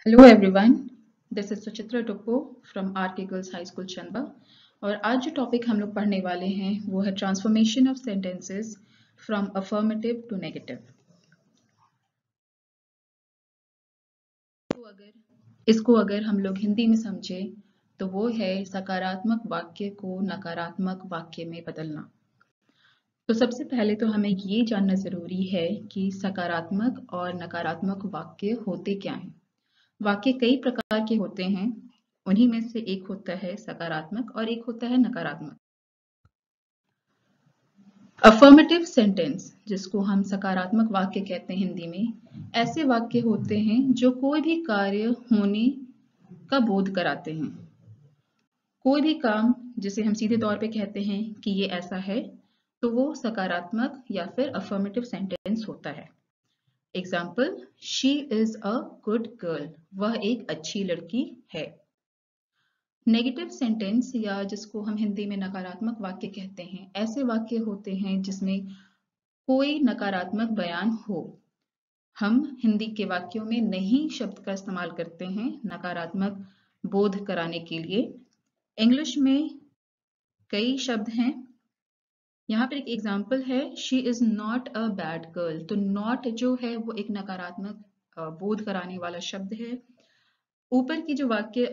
Hello everyone, this is Suchitra Tuppo from R K. Girls high school Chamba. और आज जो टॉपिक हम लोग पढ़ने वाले हैं वो है transformation of sentences from affirmative to negative. इसको अगर हम लोग हिंदी में समझे तो वो है सकारात्मक वाक्य को नकारात्मक वाक्य में बदलना। तो सबसे पहले तो हमें ये जानना जरूरी है कि सकारात्मक और नकारात्मक वाक्य होते क्या हैं। वाक्य कई प्रकार के होते हैं, उन्हीं में से एक होता है सकारात्मक और एक होता है नकारात्मक। अफर्मेटिव सेंटेंस, जिसको हम सकारात्मक वाक्य कहते हैं हिंदी में, ऐसे वाक्य होते हैं जो कोई भी कार्य होने का बोध कराते हैं। कोई भी काम जिसे हम सीधे तौर पे कहते हैं कि ये ऐसा है, तो वो सकारात्मक या फिर अफर्मेटिव सेंटेंस होता है। Example, she is a good girl, वह एक अच्छी लड़की है। नेगेटिव सेंटेंस या जिसको हम हिंदी में नकारात्मक वाक्य कहते हैं, ऐसे वाक्य होते हैं जिसमें कोई नकारात्मक बयान हो। हम हिंदी के वाक्यों में नहीं शब्द का इस्तेमाल करते हैं नकारात्मक बोध कराने के लिए। इंग्लिश में कई शब्द हैं। यहाँ पर एक एग्जाम्पल है, she is not a bad girl. तो नॉट जो है वो एक नकारात्मक बोध कराने वाला शब्द है। ऊपर की जो वाक्य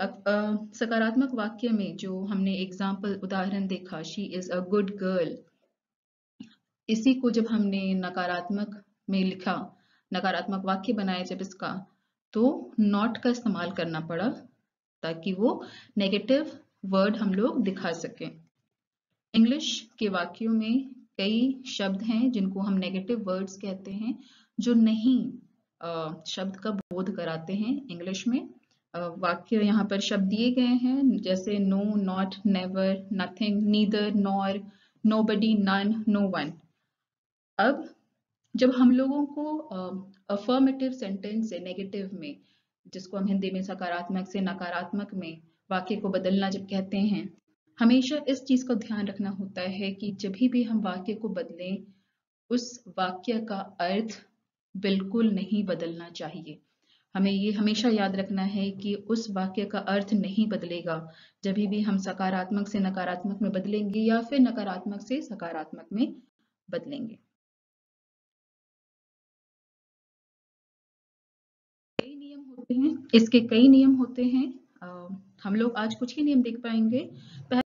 सकारात्मक वाक्य में जो हमने एग्जाम्पल उदाहरण देखा, she is a good girl, इसी को जब हमने नकारात्मक में लिखा, नकारात्मक वाक्य बनाया जब इसका, तो नॉट का इस्तेमाल करना पड़ा ताकि वो नेगेटिव वर्ड हम लोग दिखा सकें। इंग्लिश के वाक्यों में कई शब्द हैं जिनको हम नेगेटिव वर्ड्स कहते हैं, जो नहीं शब्द का बोध कराते हैं। इंग्लिश में वाक्य यहाँ पर शब्द दिए गए हैं, जैसे no, not, never, nothing, neither, nor, nobody, none, no one. अब जब हम लोगों को अफर्मेटिव सेंटेंस से नेगेटिव में, जिसको हम हिंदी में सकारात्मक से नकारात्मक में वाक्य को बदलना जब कहते हैं, हमेशा इस चीज का ध्यान रखना होता है कि जब भी हम वाक्य को बदलें, उस वाक्य का अर्थ बिल्कुल नहीं बदलना चाहिए। हमें ये हमेशा याद रखना है कि उस वाक्य का अर्थ नहीं बदलेगा जब भी हम सकारात्मक से नकारात्मक में बदलेंगे या फिर नकारात्मक से सकारात्मक में बदलेंगे। कई नियम होते हैं, इसके कई नियम होते हैं। हम लोग आज कुछ ही नियम देख पाएंगे।